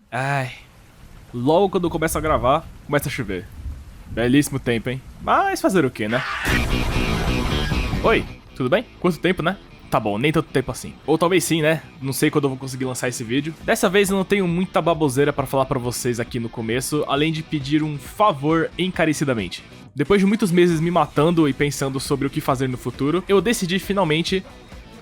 Ai, logo quando eu começo a gravar, começa a chover. Belíssimo tempo, hein? Mas fazer o quê, né? Oi, tudo bem? Quanto tempo, né? Tá bom, nem tanto tempo assim. Ou talvez sim, né? Não sei quando eu vou conseguir lançar esse vídeo. Dessa vez eu não tenho muita baboseira pra falar pra vocês aqui no começo, além de pedir um favor encarecidamente. Depois de muitos meses me matando e pensando sobre o que fazer no futuro, eu decidi finalmente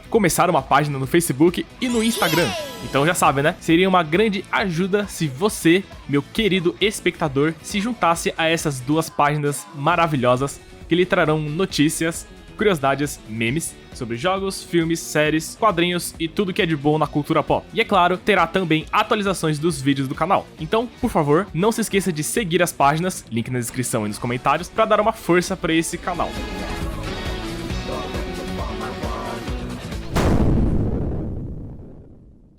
começar uma página no Facebook e no Instagram. Então já sabe, né? Seria uma grande ajuda se você, meu querido espectador, se juntasse a essas duas páginas maravilhosas que lhe trarão notícias, curiosidades, memes sobre jogos, filmes, séries, quadrinhos e tudo que é de bom na cultura pop. E é claro, terá também atualizações dos vídeos do canal. Então, por favor, não se esqueça de seguir as páginas, link na descrição e nos comentários, para dar uma força para esse canal.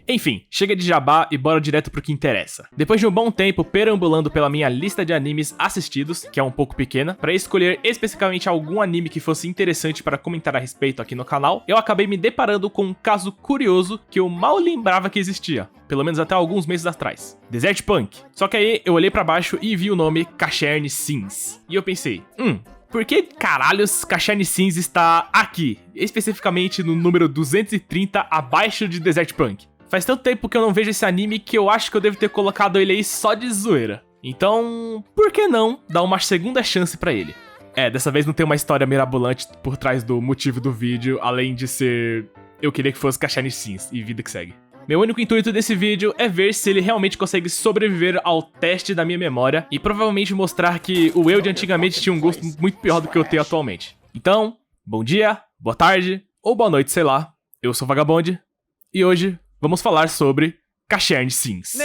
Enfim, chega de jabá e bora direto pro que interessa. Depois de um bom tempo perambulando pela minha lista de animes assistidos, que é um pouco pequena, para escolher especificamente algum anime que fosse interessante para comentar a respeito aqui no canal, eu acabei me deparando com um caso curioso que eu mal lembrava que existia, pelo menos até alguns meses atrás. Desert Punk. Só que aí eu olhei pra baixo e vi o nome Cacherne Sins. E eu pensei, por que caralhos Cacherne Sins está aqui, especificamente no número 230 abaixo de Desert Punk? Faz tanto tempo que eu não vejo esse anime que eu acho que eu devo ter colocado ele aí só de zoeira. Então, por que não dar uma segunda chance pra ele? Dessa vez não tem uma história mirabolante por trás do motivo do vídeo, além de ser... eu queria que fosse Cacherne Sins, e vida que segue. Meu único intuito desse vídeo é ver se ele realmente consegue sobreviver ao teste da minha memória e provavelmente mostrar que o eu de antigamente tinha um gosto muito pior do que eu tenho atualmente. Então, bom dia, boa tarde ou boa noite, sei lá. Eu sou o Vagabond e hoje vamos falar sobre Cacherne Sins.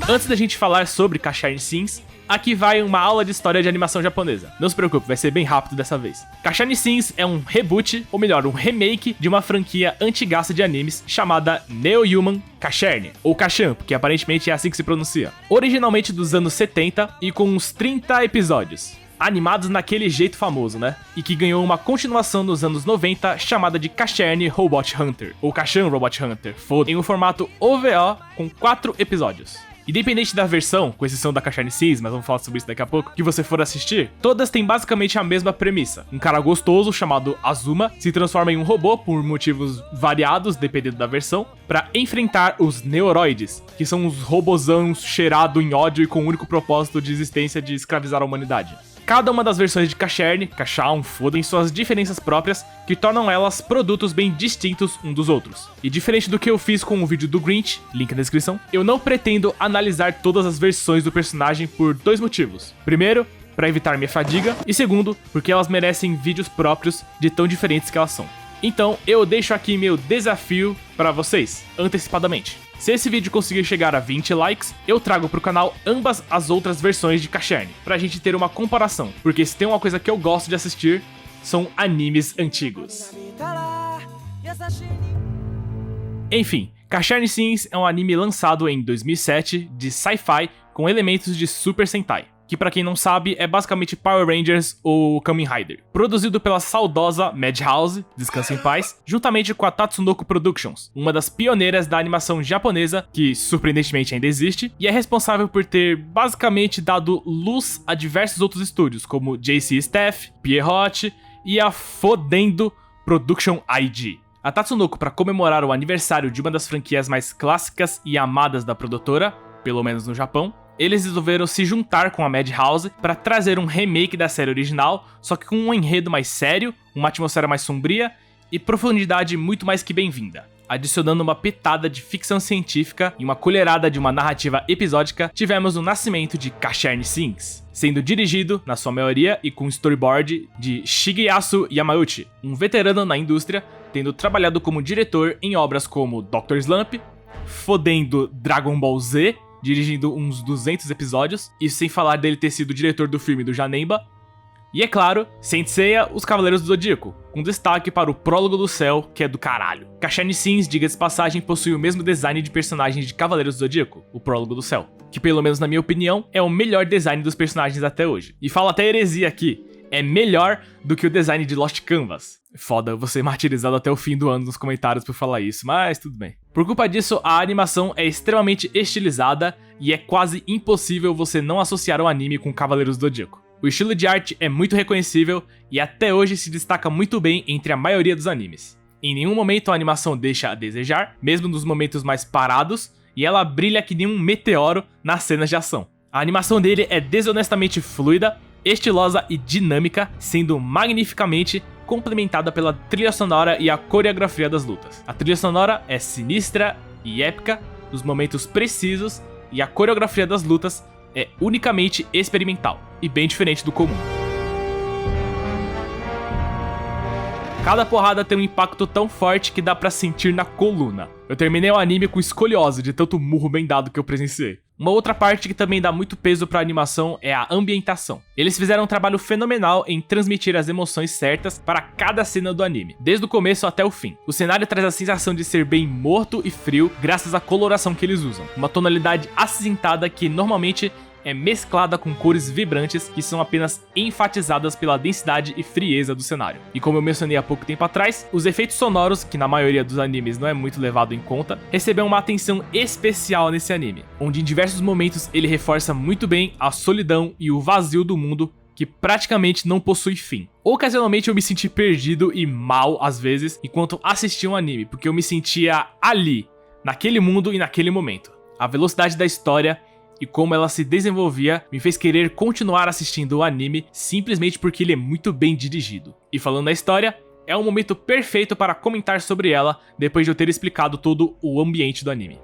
Antes da gente falar sobre Cacherne Sins, aqui vai uma aula de história de animação japonesa. Não se preocupe, vai ser bem rápido dessa vez. Cacherne Sins é um reboot, ou melhor, um remake de uma franquia antigaça de animes chamada Neo Human Cacherne, ou Cachan, porque aparentemente é assim que se pronuncia. Originalmente dos anos 70 e com uns 30 episódios. Animados naquele jeito famoso, né? E que ganhou uma continuação nos anos 90 chamada de Cacherne Robot Hunter, ou Cachan Robot Hunter, em um formato OVA com 4 episódios. Independente da versão, com exceção da Cacherne Sins, mas vamos falar sobre isso daqui a pouco, que você for assistir, todas têm basicamente a mesma premissa. Um cara gostoso chamado Azuma se transforma em um robô por motivos variados, dependendo da versão, para enfrentar os Neoroides, que são os robozãos cheirados em ódio e com o único propósito de existência de escravizar a humanidade. Cada uma das versões de Cacherne, Cachan, tem suas diferenças próprias, que tornam elas produtos bem distintos um dos outros. E diferente do que eu fiz com o vídeo do Grinch, link na descrição, eu não pretendo analisar todas as versões do personagem por dois motivos. Primeiro, para evitar minha fadiga, e segundo, porque elas merecem vídeos próprios de tão diferentes que elas são. Então, eu deixo aqui meu desafio para vocês, antecipadamente. Se esse vídeo conseguir chegar a 20 likes, eu trago pro canal ambas as outras versões de Cacherne, pra gente ter uma comparação, porque se tem uma coisa que eu gosto de assistir, são animes antigos. Enfim, Cacherne Sins é um anime lançado em 2007 de sci-fi com elementos de Super Sentai, que pra quem não sabe é basicamente Power Rangers ou Kamen Rider. Produzido pela saudosa Madhouse, descansa em paz, juntamente com a Tatsunoko Productions, uma das pioneiras da animação japonesa, que surpreendentemente ainda existe, e é responsável por ter basicamente dado luz a diversos outros estúdios, como JC Staff, Pierrot e a fodendo Production IG. A Tatsunoko, para comemorar o aniversário de uma das franquias mais clássicas e amadas da produtora, pelo menos no Japão, eles resolveram se juntar com a Madhouse para trazer um remake da série original, só que com um enredo mais sério, uma atmosfera mais sombria e profundidade muito mais que bem-vinda. Adicionando uma pitada de ficção científica e uma colherada de uma narrativa episódica, tivemos o nascimento de Cacherne Sins, sendo dirigido, na sua maioria, e com storyboard de Shigeyasu Yamauchi, um veterano na indústria, tendo trabalhado como diretor em obras como Dr. Slump, fodendo Dragon Ball Z, dirigindo uns 200 episódios, e sem falar dele ter sido diretor do filme do Janemba, E é claro, Saint Seiya, os Cavaleiros do Zodíaco, com destaque para o Prólogo do Céu, que é do caralho. Cash Sins, diga-se de passagem, possui o mesmo design de personagens de Cavaleiros do Zodíaco, o Prólogo do Céu, que pelo menos na minha opinião, é o melhor design dos personagens até hoje. E falo até heresia aqui, é melhor do que o design de Lost Canvas. Foda, eu vou ser martirizado até o fim do ano nos comentários por falar isso, mas tudo bem. Por culpa disso, a animação é extremamente estilizada e é quase impossível você não associar o anime com Cavaleiros do Zodíaco. O estilo de arte é muito reconhecível e até hoje se destaca muito bem entre a maioria dos animes. Em nenhum momento a animação deixa a desejar, mesmo nos momentos mais parados, e ela brilha que nem um meteoro nas cenas de ação. A animação dele é desonestamente fluida, estilosa e dinâmica, sendo magnificamente complementada pela trilha sonora e a coreografia das lutas. A trilha sonora é sinistra e épica nos momentos precisos e a coreografia das lutas é unicamente experimental e bem diferente do comum. Cada porrada tem um impacto tão forte que dá pra sentir na coluna. Eu terminei o anime com escoliose de tanto murro bem dado que eu presenciei. Uma outra parte que também dá muito peso pra animação é a ambientação. Eles fizeram um trabalho fenomenal em transmitir as emoções certas para cada cena do anime, desde o começo até o fim. O cenário traz a sensação de ser bem morto e frio graças à coloração que eles usam. Uma tonalidade acinzentada que normalmente é mesclada com cores vibrantes que são apenas enfatizadas pela densidade e frieza do cenário. E como eu mencionei há pouco tempo atrás, os efeitos sonoros, que na maioria dos animes não é muito levado em conta, receberam uma atenção especial nesse anime, onde em diversos momentos ele reforça muito bem a solidão e o vazio do mundo que praticamente não possui fim. Ocasionalmente eu me senti perdido e mal às vezes enquanto assistia um anime, porque eu me sentia ali, naquele mundo e naquele momento. A velocidade da história e como ela se desenvolvia me fez querer continuar assistindo o anime simplesmente porque ele é muito bem dirigido. E falando da história, é um momento perfeito para comentar sobre ela depois de eu ter explicado todo o ambiente do anime.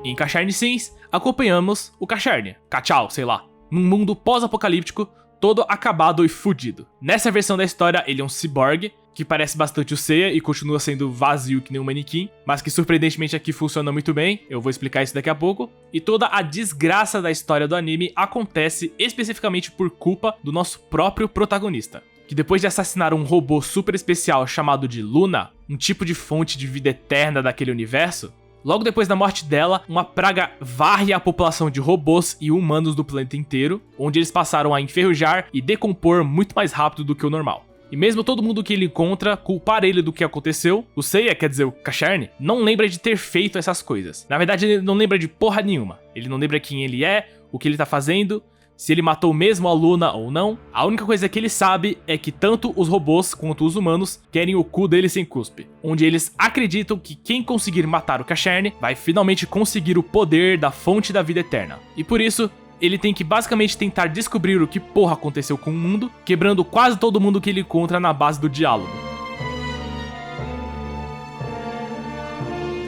Em Cacharne Sins, acompanhamos o Cacharne, Cachao, sei lá, num mundo pós-apocalíptico todo acabado e fudido. Nessa versão da história, ele é um ciborgue, que parece bastante o Seiya e continua sendo vazio que nem um manequim, mas que surpreendentemente aqui funciona muito bem, eu vou explicar isso daqui a pouco. E toda a desgraça da história do anime acontece especificamente por culpa do nosso próprio protagonista, que depois de assassinar um robô super especial chamado de Luna, um tipo de fonte de vida eterna daquele universo, logo depois da morte dela, uma praga varre a população de robôs e humanos do planeta inteiro, onde eles passaram a enferrujar e decompor muito mais rápido do que o normal. E mesmo todo mundo que ele encontra culpar ele do que aconteceu, o Seiya, quer dizer o Cacharne, não lembra de ter feito essas coisas. Na verdade, ele não lembra de porra nenhuma. Ele não lembra quem ele é, o que ele tá fazendo, se ele matou mesmo a Luna ou não. A única coisa que ele sabe é que tanto os robôs quanto os humanos querem o cu dele sem cuspe, onde eles acreditam que quem conseguir matar o Cacharne vai finalmente conseguir o poder da fonte da vida eterna. E por isso, ele tem que basicamente tentar descobrir o que porra aconteceu com o mundo, quebrando quase todo mundo que ele encontra na base do diálogo.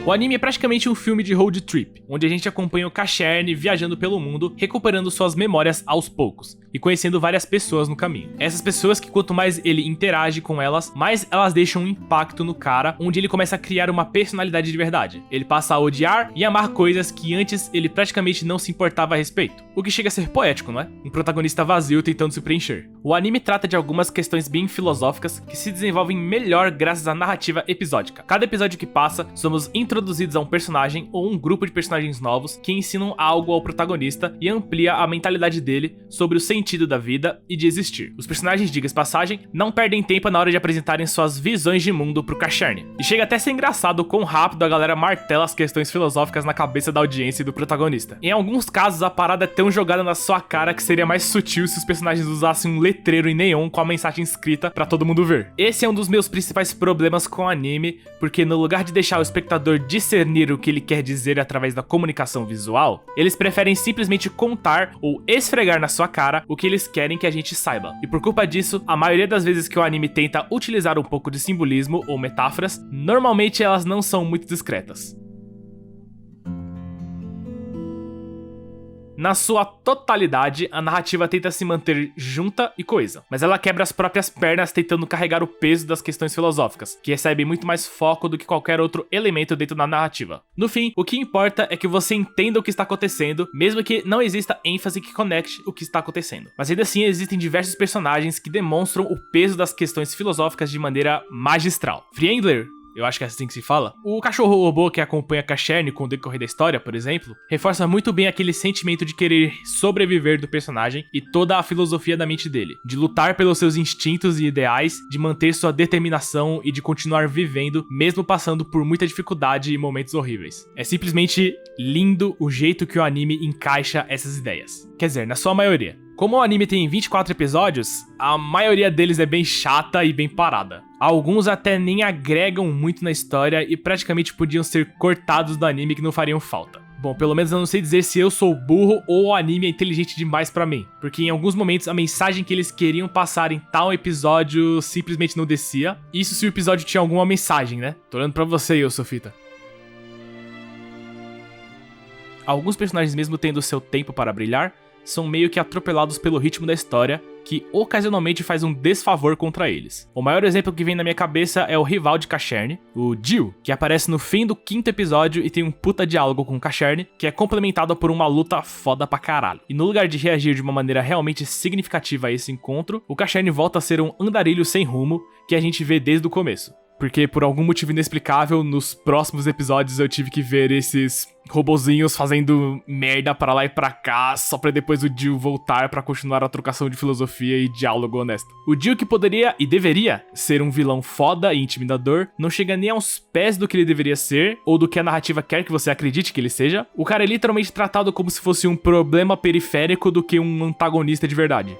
O anime é praticamente um filme de road trip, onde a gente acompanha o Cacharne viajando pelo mundo, recuperando suas memórias aos poucos, e conhecendo várias pessoas no caminho. Essas pessoas que quanto mais ele interage com elas, mais elas deixam um impacto no cara, onde ele começa a criar uma personalidade de verdade. Ele passa a odiar e amar coisas que antes ele praticamente não se importava a respeito. O que chega a ser poético, não é? Um protagonista vazio tentando se preencher. O anime trata de algumas questões bem filosóficas que se desenvolvem melhor graças à narrativa episódica. Cada episódio que passa, somos introduzidos a um personagem ou um grupo de personagens novos que ensinam algo ao protagonista e amplia a mentalidade dele sobre o sentido da vida e de existir. Os personagens, diga-se passagem, não perdem tempo na hora de apresentarem suas visões de mundo pro Cacharne. E chega até a ser engraçado o quão rápido a galera martela as questões filosóficas na cabeça da audiência e do protagonista. Em alguns casos, a parada é tão jogada na sua cara que seria mais sutil se os personagens usassem um letreiro em neon com a mensagem escrita pra todo mundo ver. Esse é um dos meus principais problemas com o anime, porque no lugar de deixar o espectador discernir o que ele quer dizer através da comunicação visual, eles preferem simplesmente contar ou esfregar na sua cara o que eles querem que a gente saiba. E por culpa disso, a maioria das vezes que o anime tenta utilizar um pouco de simbolismo ou metáforas, normalmente elas não são muito discretas. Na sua totalidade, a narrativa tenta se manter junta e coesa, mas ela quebra as próprias pernas tentando carregar o peso das questões filosóficas, que recebem muito mais foco do que qualquer outro elemento dentro da narrativa. No fim, o que importa é que você entenda o que está acontecendo, mesmo que não exista ênfase que conecte o que está acontecendo. Mas ainda assim, existem diversos personagens que demonstram o peso das questões filosóficas de maneira magistral. Friendler, eu acho que é assim que se fala. O cachorro robô que acompanha Kashern com o decorrer da história, por exemplo, reforça muito bem aquele sentimento de querer sobreviver do personagem e toda a filosofia da mente dele, de lutar pelos seus instintos e ideais, de manter sua determinação e de continuar vivendo, mesmo passando por muita dificuldade e momentos horríveis. É simplesmente lindo o jeito que o anime encaixa essas ideias. Quer dizer, na sua maioria. Como o anime tem 24 episódios, a maioria deles é bem chata e bem parada. Alguns até nem agregam muito na história e praticamente podiam ser cortados do anime que não fariam falta. Bom, pelo menos eu não sei dizer se eu sou burro ou o anime é inteligente demais pra mim, porque em alguns momentos a mensagem que eles queriam passar em tal episódio simplesmente não descia. Isso se o episódio tinha alguma mensagem, né? Tô olhando pra você, Sofita. Alguns personagens, mesmo tendo seu tempo para brilhar, são meio que atropelados pelo ritmo da história, que ocasionalmente faz um desfavor contra eles. O maior exemplo que vem na minha cabeça é o rival de Kashern, o Jill, que aparece no fim do 5º episódio e tem um puta diálogo com Kashern, que é complementado por uma luta foda pra caralho. E no lugar de reagir de uma maneira realmente significativa a esse encontro, o Kashern volta a ser um andarilho sem rumo que a gente vê desde o começo. Porque por algum motivo inexplicável, nos próximos episódios eu tive que ver esses robozinhos fazendo merda pra lá e pra cá, só pra depois o Jill voltar pra continuar a trocação de filosofia e diálogo honesto. O Jill, que poderia e deveria ser um vilão foda e intimidador, não chega nem aos pés do que ele deveria ser, ou do que a narrativa quer que você acredite que ele seja. O cara é literalmente tratado como se fosse um problema periférico do que um antagonista de verdade.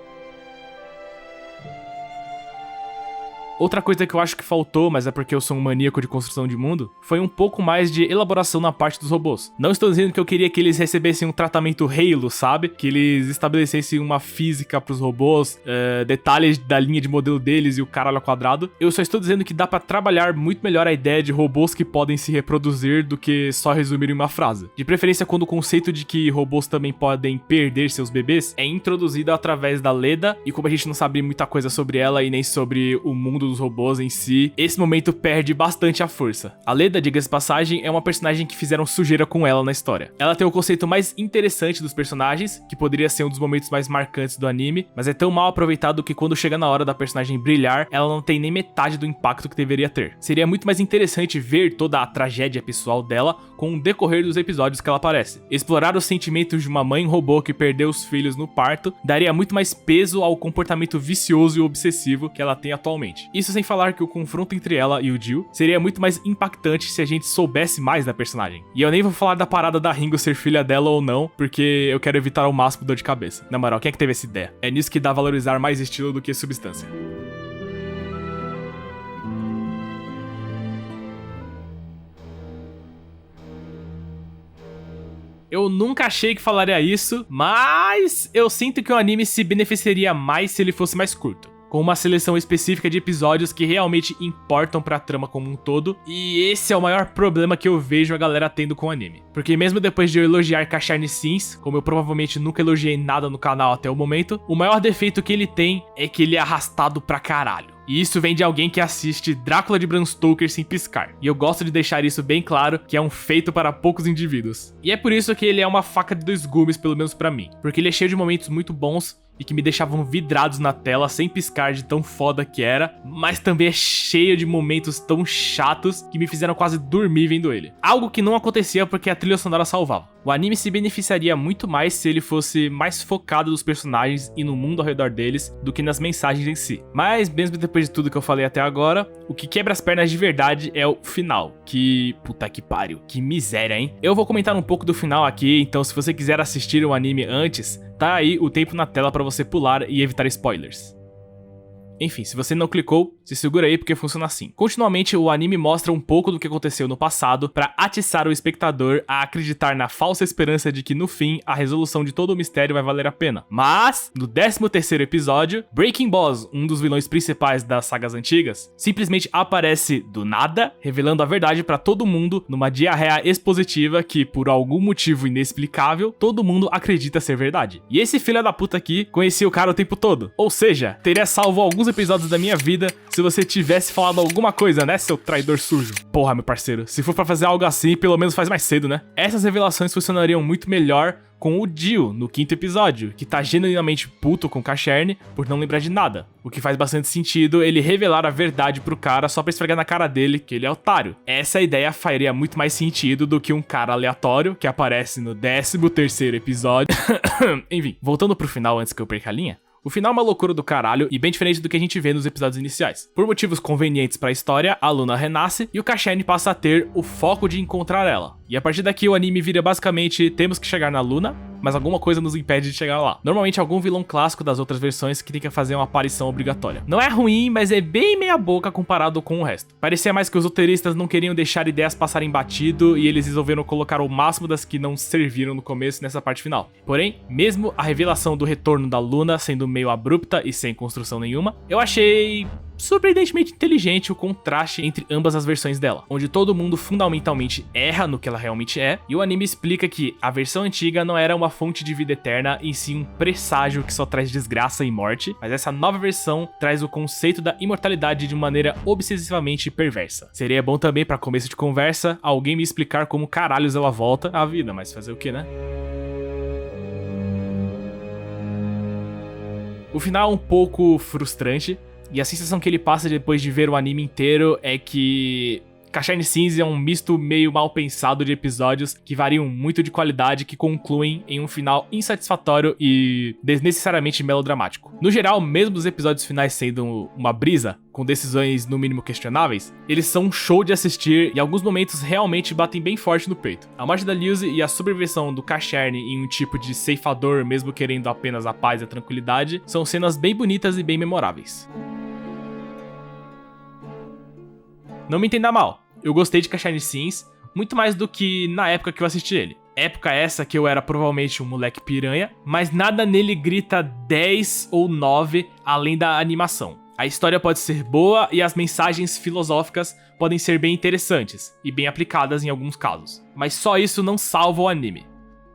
Outra coisa que eu acho que faltou, mas é porque eu sou um maníaco de construção de mundo, foi um pouco mais de elaboração na parte dos robôs. Não estou dizendo que eu queria que eles recebessem um tratamento Halo, sabe? Que eles estabelecessem uma física pros robôs, detalhes da linha de modelo deles e o caralho ao quadrado. Eu só estou dizendo que dá pra trabalhar muito melhor a ideia de robôs que podem se reproduzir do que só resumir em uma frase. De preferência quando o conceito de que robôs também podem perder seus bebês é introduzido através da Leda, e como a gente não sabe muita coisa sobre ela e nem sobre o mundo dos robôs em si, esse momento perde bastante a força. A Leda, diga-se de passagem, é uma personagem que fizeram sujeira com ela na história. Ela tem o conceito mais interessante dos personagens, que poderia ser um dos momentos mais marcantes do anime, mas é tão mal aproveitado que quando chega na hora da personagem brilhar, ela não tem nem metade do impacto que deveria ter. Seria muito mais interessante ver toda a tragédia pessoal dela com o decorrer dos episódios que ela aparece. Explorar os sentimentos de uma mãe robô que perdeu os filhos no parto daria muito mais peso ao comportamento vicioso e obsessivo que ela tem atualmente. Isso sem falar que o confronto entre ela e o Jill seria muito mais impactante se a gente soubesse mais da personagem. E eu nem vou falar da parada da Ringo ser filha dela ou não, porque eu quero evitar ao máximo dor de cabeça. Na moral, quem é que teve essa ideia? É nisso que dá valorizar mais estilo do que substância. Eu nunca achei que falaria isso, mas eu sinto que o anime se beneficiaria mais se ele fosse mais curto, com uma seleção específica de episódios que realmente importam pra trama como um todo, e esse é o maior problema que eu vejo a galera tendo com o anime. Porque mesmo depois de eu elogiar Kashern Sins, como eu provavelmente nunca elogiei nada no canal até o momento, o maior defeito que ele tem é que ele é arrastado pra caralho. E isso vem de alguém que assiste Drácula de Bram Stoker sem piscar. E eu gosto de deixar isso bem claro, que é um feito para poucos indivíduos. E é por isso que ele é uma faca de dois gumes, pelo menos pra mim. Porque ele é cheio de momentos muito bons e que me deixavam vidrados na tela sem piscar de tão foda que era, mas também é cheio de momentos tão chatos que me fizeram quase dormir vendo ele. Algo que não acontecia porque a trilha sonora salvava. O anime se beneficiaria muito mais se ele fosse mais focado nos personagens e no mundo ao redor deles do que nas mensagens em si. Mas mesmo depois de tudo que eu falei até agora, o que quebra as pernas de verdade é o final, que... puta que pariu, que miséria, hein? Eu vou comentar um pouco do final aqui, então se você quiser assistir o anime antes, tá aí o tempo na tela pra você pular e evitar spoilers. Enfim, se você não clicou, se segura aí porque funciona assim. Continuamente, o anime mostra um pouco do que aconteceu no passado pra atiçar o espectador a acreditar na falsa esperança de que no fim a resolução de todo o mistério vai valer a pena. Mas, no 13º episódio, Breaking Boss, um dos vilões principais das sagas antigas, simplesmente aparece do nada, revelando a verdade pra todo mundo numa diarreia expositiva que, por algum motivo inexplicável, todo mundo acredita ser verdade. E esse filho da puta aqui conhecia o cara o tempo todo. Ou seja, teria salvo alguns episódios da minha vida se você tivesse falado alguma coisa, né, seu traidor sujo? Porra, meu parceiro, se for pra fazer algo assim, pelo menos faz mais cedo, né? Essas revelações funcionariam muito melhor com o Dio no 5º episódio, que tá genuinamente puto com Kashern por não lembrar de nada. O que faz bastante sentido ele revelar a verdade pro cara só pra esfregar na cara dele que ele é otário. Essa ideia faria muito mais sentido do que um cara aleatório que aparece no 13º episódio. Enfim, voltando pro final antes que eu perca a linha. O final é uma loucura do caralho e bem diferente do que a gente vê nos episódios iniciais. Por motivos convenientes pra história, a Luna renasce e o Kashern passa a ter o foco de encontrar ela. E a partir daqui o anime vira basicamente temos que chegar na Luna, mas alguma coisa nos impede de chegar lá. Normalmente algum vilão clássico das outras versões que tem que fazer uma aparição obrigatória. Não é ruim, mas é bem meia boca comparado com o resto. Parecia mais que os roteiristas não queriam deixar ideias passarem batido e eles resolveram colocar o máximo das que não serviram no começo nessa parte final. Porém, mesmo a revelação do retorno da Luna sendo meio abrupta e sem construção nenhuma, eu achei surpreendentemente inteligente o contraste entre ambas as versões dela, onde todo mundo fundamentalmente erra no que ela realmente é, e o anime explica que a versão antiga não era uma fonte de vida eterna, e sim um presságio que só traz desgraça e morte, mas essa nova versão traz o conceito da imortalidade de maneira obsessivamente perversa. Seria bom também, pra começo de conversa, alguém me explicar como caralhos ela volta à vida, mas fazer o que, né? O final é um pouco frustrante, e a sensação que ele passa depois de ver o anime inteiro é que Kashern Sins é um misto meio mal pensado de episódios que variam muito de qualidade, que concluem em um final insatisfatório e desnecessariamente melodramático. No geral, mesmo os episódios finais sendo uma brisa, com decisões no mínimo questionáveis, eles são um show de assistir e em alguns momentos realmente batem bem forte no peito. A morte da Lyuzi e a subversão do Kashern em um tipo de ceifador, mesmo querendo apenas a paz e a tranquilidade, são cenas bem bonitas e bem memoráveis. Não me entenda mal, eu gostei de Kashern Sins muito mais do que na época que eu assisti ele. Época essa que eu era provavelmente um moleque piranha, mas nada nele grita 10 ou 9 além da animação. A história pode ser boa e as mensagens filosóficas podem ser bem interessantes e bem aplicadas em alguns casos, mas só isso não salva o anime.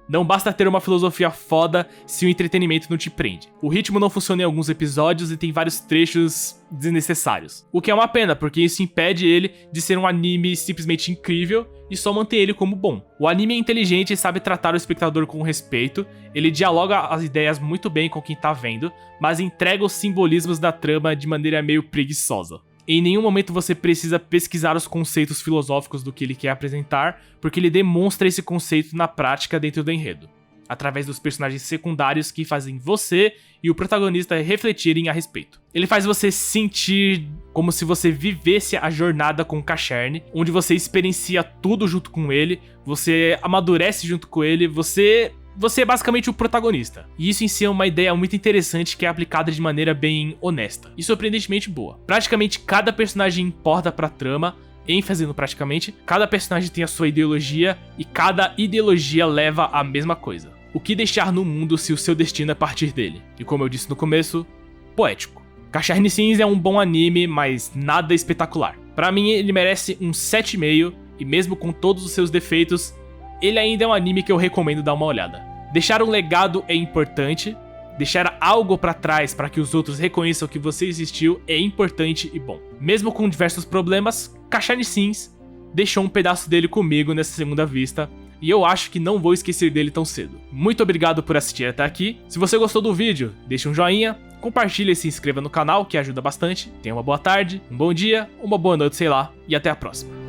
Não basta ter uma filosofia foda se o entretenimento não te prende. O ritmo não funciona em alguns episódios e tem vários trechos desnecessários. O que é uma pena, porque isso impede ele de ser um anime simplesmente incrível e só manter ele como bom. O anime é inteligente e sabe tratar o espectador com respeito, ele dialoga as ideias muito bem com quem tá vendo, mas entrega os simbolismos da trama de maneira meio preguiçosa. Em nenhum momento você precisa pesquisar os conceitos filosóficos do que ele quer apresentar, porque ele demonstra esse conceito na prática dentro do enredo, através dos personagens secundários que fazem você e o protagonista refletirem a respeito. Ele faz você sentir como se você vivesse a jornada com o Kashern, onde você experiencia tudo junto com ele, você amadurece junto com ele, você é basicamente o protagonista. E isso em si é uma ideia muito interessante que é aplicada de maneira bem honesta e surpreendentemente boa. Praticamente cada personagem importa pra trama, ênfase no praticamente, cada personagem tem a sua ideologia e cada ideologia leva à mesma coisa. O que deixar no mundo se o seu destino é partir dele? E como eu disse no começo, poético. Kashern Sins é um bom anime, mas nada espetacular. Pra mim ele merece um 7,5 e mesmo com todos os seus defeitos, ele ainda é um anime que eu recomendo dar uma olhada. Deixar um legado é importante, deixar algo pra trás para que os outros reconheçam que você existiu é importante e bom. Mesmo com diversos problemas, Kashern Sins deixou um pedaço dele comigo nessa segunda vista, e eu acho que não vou esquecer dele tão cedo. Muito obrigado por assistir até aqui. Se você gostou do vídeo, deixe um joinha, compartilhe e se inscreva no canal, que ajuda bastante. Tenha uma boa tarde, um bom dia, uma boa noite, sei lá, e até a próxima.